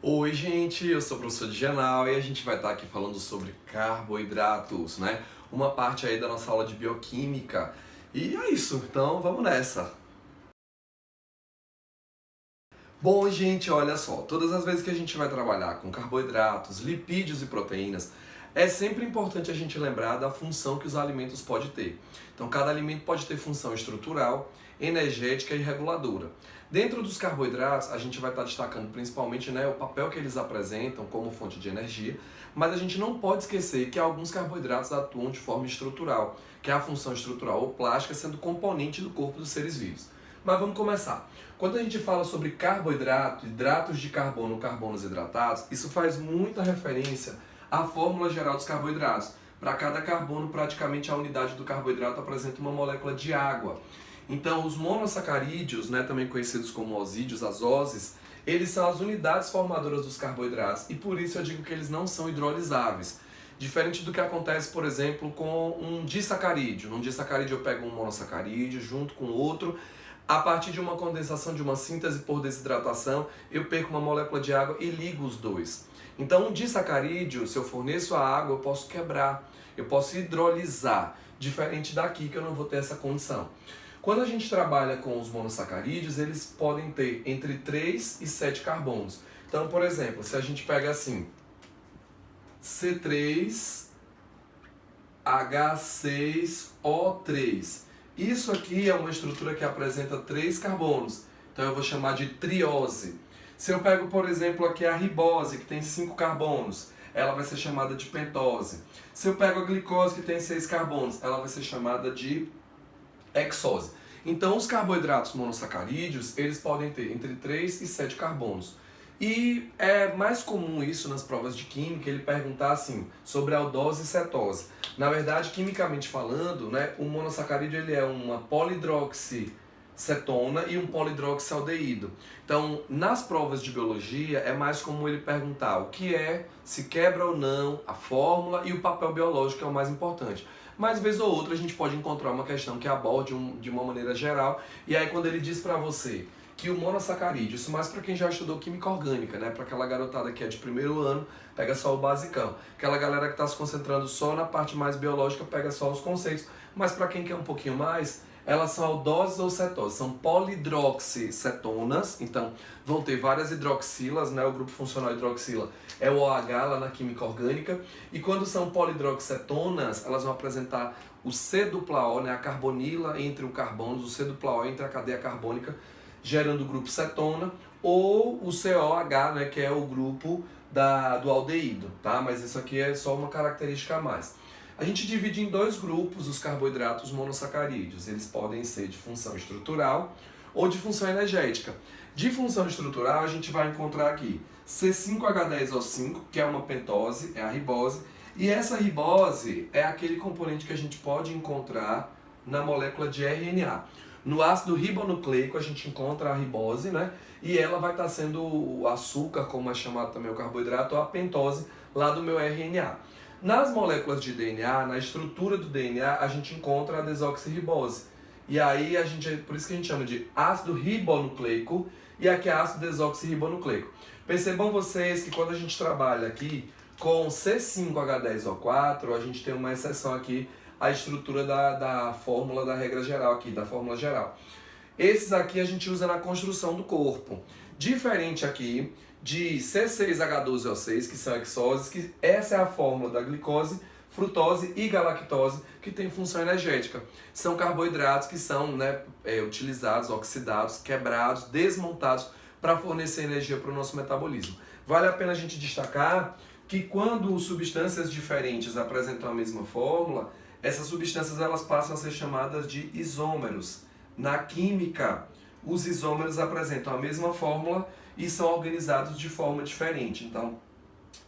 Oi, gente, eu sou o professor Digenal e a gente vai estar aqui falando sobre carboidratos, né? Uma parte aí da nossa aula de bioquímica. E é isso, então vamos nessa. Bom, gente, olha só, todas as vezes que a gente vai trabalhar com carboidratos, lipídios e proteínas, é sempre importante a gente lembrar da função que os alimentos podem ter. Então, cada alimento pode ter função estrutural, energética e reguladora. Dentro dos carboidratos, a gente vai estar destacando principalmente, o papel que eles apresentam como fonte de energia, mas a gente não pode esquecer que alguns carboidratos atuam de forma estrutural, que é a função estrutural ou plástica sendo componente do corpo dos seres vivos. Mas vamos começar. Quando a gente fala sobre carboidrato, hidratos de carbono, carbonos hidratados, isso faz muita referência à fórmula geral dos carboidratos. Para cada carbono, praticamente a unidade do carboidrato apresenta uma molécula de água. Então, os monossacarídeos, também conhecidos como osídeos, as oses, eles são as unidades formadoras dos carboidratos e por isso eu digo que eles não são hidrolisáveis. Diferente do que acontece, por exemplo, com um disacarídeo. Num disacarídeo eu pego um monossacarídeo junto com outro. A partir de uma condensação, de uma síntese por desidratação, eu perco uma molécula de água e ligo os dois. Então, um disacarídeo, se eu forneço a água, eu posso quebrar, eu posso hidrolisar, diferente daqui que eu não vou ter essa condição. Quando a gente trabalha com os monossacarídeos, eles podem ter entre 3 e 7 carbonos. Então, por exemplo, se a gente pega assim, C3H6O3. Isso aqui é uma estrutura que apresenta 3 carbonos, então eu vou chamar de triose. Se eu pego, por exemplo, aqui a ribose, que tem 5 carbonos, ela vai ser chamada de pentose. Se eu pego a glicose, que tem 6 carbonos, ela vai ser chamada de hexose. Então, os carboidratos monossacarídeos, eles podem ter entre 3 e 7 carbonos. E é mais comum isso nas provas de química, ele perguntar assim, sobre aldose e cetose. Na verdade, quimicamente falando, o monossacarídeo ele é uma polidroxicetona e um polidroxialdeído. Então, nas provas de biologia, é mais comum ele perguntar o que é, se quebra ou não, a fórmula e o papel biológico é o mais importante. Mas, vez ou outra, a gente pode encontrar uma questão que aborde de uma maneira geral, e aí quando ele diz para você que o monossacarídeo, isso mais para quem já estudou química orgânica, para aquela garotada que é de primeiro ano, pega só o basicão. Aquela galera que está se concentrando só na parte mais biológica, pega só os conceitos. Mas para quem quer um pouquinho mais, elas são aldoses ou cetoses, são polidroxicetonas, então vão ter várias hidroxilas, o grupo funcional hidroxila é o OH lá na química orgânica, e quando são polidroxicetonas, elas vão apresentar o C-O, a carbonila entre o carbono, o C-O entre a cadeia carbônica, gerando o grupo cetona, ou o COH, que é o grupo do aldeído, tá? Mas isso aqui é só uma característica a mais. A gente divide em 2 grupos os carboidratos monossacarídeos. Eles podem ser de função estrutural ou de função energética. De função estrutural, a gente vai encontrar aqui C5H10O5, que é uma pentose, é a ribose, e essa ribose é aquele componente que a gente pode encontrar na molécula de RNA. No ácido ribonucleico a gente encontra a ribose, e ela vai estar sendo o açúcar, como é chamado também o carboidrato, ou a pentose lá do meu RNA. Nas moléculas de DNA, na estrutura do DNA, a gente encontra a desoxirribose. E aí, por isso que a gente chama de ácido ribonucleico, e aqui é ácido desoxirribonucleico. Percebam vocês que quando a gente trabalha aqui com C5H10O4, a gente tem uma exceção aqui, a estrutura da fórmula da regra geral aqui, da fórmula geral. Esses aqui a gente usa na construção do corpo. Diferente aqui de C6H12O6, que são hexoses, que essa é a fórmula da glicose, frutose e galactose, que tem função energética. São carboidratos que são utilizados, oxidados, quebrados, desmontados para fornecer energia para o nosso metabolismo. Vale a pena a gente destacar que quando substâncias diferentes apresentam a mesma fórmula, essas substâncias elas passam a ser chamadas de isômeros. Na química, os isômeros apresentam a mesma fórmula e são organizados de forma diferente. Então,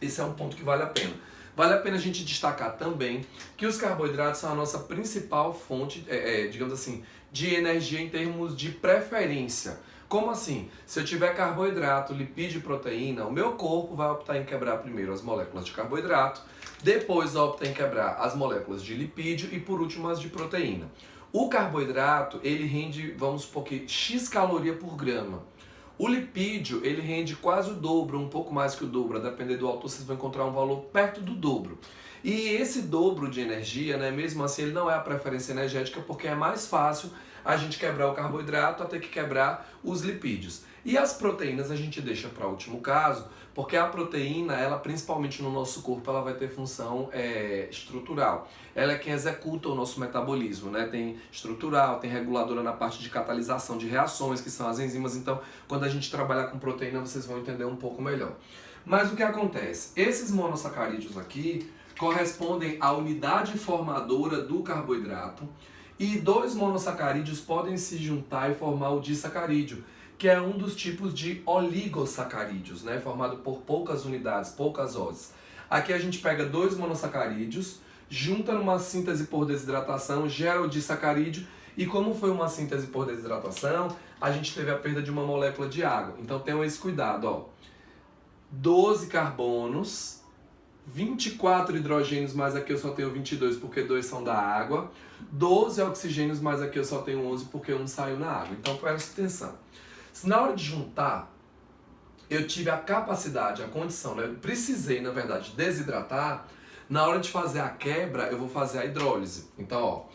esse é um ponto que vale a pena. Vale a pena a gente destacar também que os carboidratos são a nossa principal fonte, digamos assim, de energia em termos de preferência. Como assim? Se eu tiver carboidrato, lipídio e proteína, o meu corpo vai optar em quebrar primeiro as moléculas de carboidrato, depois opta em quebrar as moléculas de lipídio e por último as de proteína. O carboidrato, ele rende, vamos supor que, X caloria por grama. O lipídio, ele rende quase o dobro, um pouco mais que o dobro, a depender do autor, vocês vão encontrar um valor perto do dobro. E esse dobro de energia, né, mesmo assim, ele não é a preferência energética, porque é mais fácil a gente quebrar o carboidrato até que quebrar os lipídios. E as proteínas a gente deixa para o último caso, porque a proteína, ela principalmente no nosso corpo, ela vai ter função estrutural. Ela é quem executa o nosso metabolismo, né? Tem estrutural, tem reguladora na parte de catalisação de reações, que são as enzimas. Então, quando a gente trabalhar com proteína, vocês vão entender um pouco melhor. Mas o que acontece? Esses monossacarídeos aqui correspondem à unidade formadora do carboidrato, e dois monossacarídeos podem se juntar e formar o disacarídeo, que é um dos tipos de oligossacarídeos, né? Formado por poucas unidades, poucas oses. Aqui a gente pega dois monossacarídeos, junta numa síntese por desidratação, gera o disacarídeo, e como foi uma síntese por desidratação, a gente teve a perda de uma molécula de água. Então tenham esse cuidado, ó. 12 carbonos, 24 hidrogênios, mas aqui eu só tenho 22 porque 2 são da água, 12 oxigênios, mas aqui eu só tenho 11 porque 1 saiu na água. Então presta atenção. Se na hora de juntar, eu tive a capacidade, a condição, né? Eu precisei, na verdade, desidratar, na hora de fazer a quebra, eu vou fazer a hidrólise. Então, ó,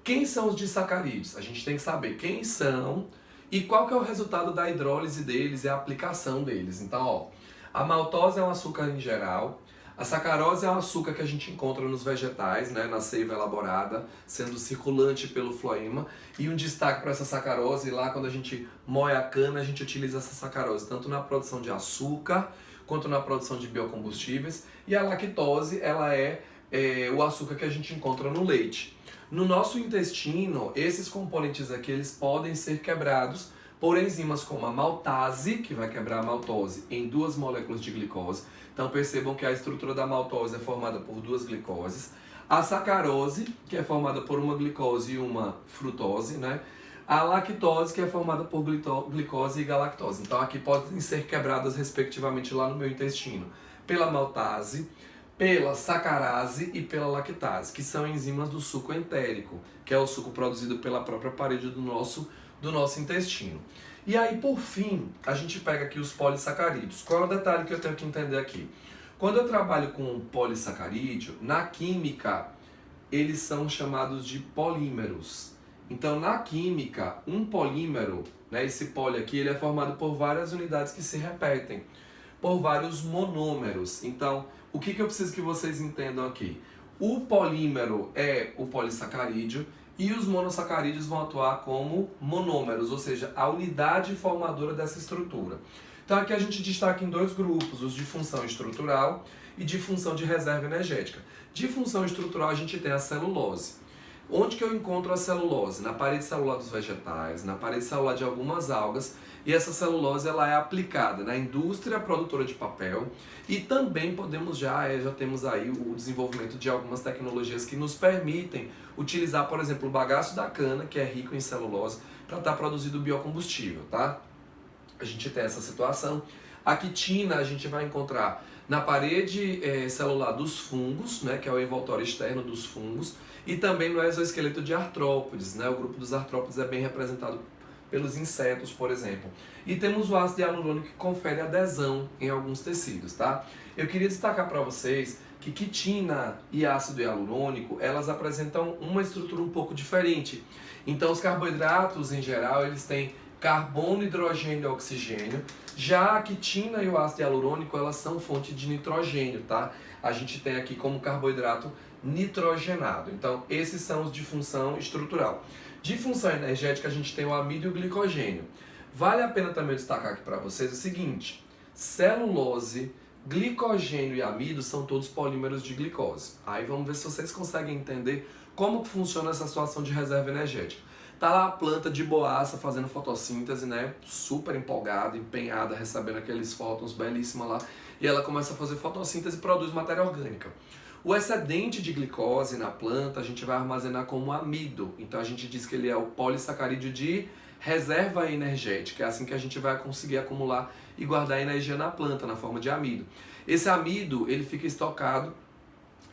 quem são os disacarídeos? A gente tem que saber quem são e qual que é o resultado da hidrólise deles e a aplicação deles. Então, ó, a maltose é um açúcar em geral, a sacarose é um açúcar que a gente encontra nos vegetais, né, na seiva elaborada, sendo circulante pelo floema. E um destaque para essa sacarose, lá quando a gente moe a cana, a gente utiliza essa sacarose tanto na produção de açúcar, quanto na produção de biocombustíveis. E a lactose, ela é o açúcar que a gente encontra no leite. No nosso intestino, esses componentes aqui, eles podem ser quebrados por enzimas como a maltase, que vai quebrar a maltose em 2 moléculas de glicose. Então percebam que a estrutura da maltose é formada por 2 glicoses. A sacarose, que é formada por uma glicose e uma frutose, né? A lactose, que é formada por glicose e galactose. Então aqui podem ser quebradas respectivamente lá no meu intestino pela maltase, pela sacarase e pela lactase, que são enzimas do suco entérico, que é o suco produzido pela própria parede do nosso intestino. E aí, por fim, a gente pega aqui os polissacarídeos. Qual é o detalhe que eu tenho que entender aqui? Quando eu trabalho com polissacarídeo, na química, eles são chamados de polímeros. Então, na química, um polímero, né, esse poli aqui, ele é formado por várias unidades que se repetem, por vários monômeros. Então, o que eu preciso que vocês entendam aqui? O polímero é o polissacarídeo, e os monossacarídeos vão atuar como monômeros, ou seja, a unidade formadora dessa estrutura. Então aqui a gente destaca em 2 grupos, os de função estrutural e de função de reserva energética. De função estrutural a gente tem a celulose. Onde que eu encontro a celulose? Na parede celular dos vegetais, na parede celular de algumas algas, e essa celulose ela é aplicada na indústria produtora de papel, e também podemos já temos aí o desenvolvimento de algumas tecnologias que nos permitem utilizar, por exemplo, o bagaço da cana, que é rico em celulose, para estar produzindo biocombustível, tá? A gente tem essa situação. A quitina a gente vai encontrar na parede celular dos fungos, né, que é o envoltório externo dos fungos, e também no exoesqueleto de artrópodes, né? O grupo dos artrópodes é bem representado pelos insetos, por exemplo. E temos o ácido hialurônico que confere adesão em alguns tecidos, tá? Eu queria destacar para vocês que quitina e ácido hialurônico, elas apresentam uma estrutura um pouco diferente. Então os carboidratos, em geral, eles têm carbono, hidrogênio e oxigênio. Já a quitina e o ácido hialurônico, elas são fonte de nitrogênio, tá? A gente tem aqui como carboidrato nitrogenado. Então, esses são os de função estrutural. De função energética, a gente tem o amido e o glicogênio. Vale a pena também destacar aqui para vocês o seguinte: celulose, glicogênio e amido são todos polímeros de glicose. Aí vamos ver se vocês conseguem entender como funciona essa situação de reserva energética. Tá lá a planta de boaça fazendo fotossíntese, né? Super empolgada, empenhada, recebendo aqueles fótons belíssimos lá. E ela começa a fazer fotossíntese e produz matéria orgânica. O excedente de glicose na planta a gente vai armazenar como amido. Então a gente diz que ele é o polissacarídeo de reserva energética. É assim que a gente vai conseguir acumular e guardar energia na planta, na forma de amido. Esse amido ele fica estocado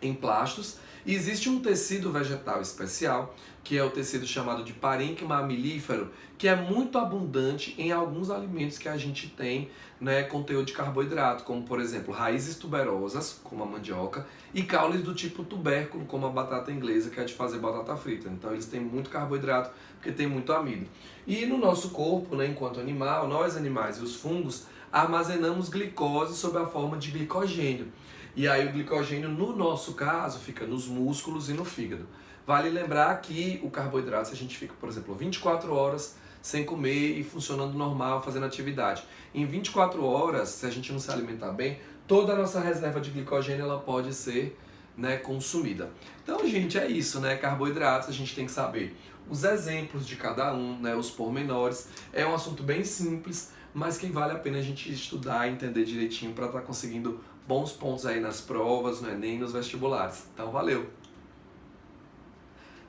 emplastos. E existe um tecido vegetal especial, que é o tecido chamado de parênquima amilífero, que é muito abundante em alguns alimentos que a gente tem, né, conteúdo de carboidrato, como por exemplo raízes tuberosas, como a mandioca, e caules do tipo tubérculo, como a batata inglesa, que é de fazer batata frita. Então eles têm muito carboidrato, porque tem muito amido. E no nosso corpo, né, enquanto animal, nós animais e os fungos armazenamos glicose sob a forma de glicogênio. E aí o glicogênio, no nosso caso, fica nos músculos e no fígado. Vale lembrar que o carboidrato, se a gente fica, por exemplo, 24 horas sem comer e funcionando normal, fazendo atividade. Em 24 horas, se a gente não se alimentar bem, toda a nossa reserva de glicogênio ela pode ser, né, consumida. Então, gente, é isso, né? Carboidratos, a gente tem que saber os exemplos de cada um, né, os pormenores. É um assunto bem simples, mas que vale a pena a gente estudar e entender direitinho para estar conseguindo bons pontos aí nas provas, no Enem e nos vestibulares. Então, valeu!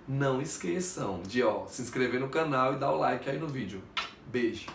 Não esqueçam de se inscrever no canal e dar o like aí no vídeo. Beijo!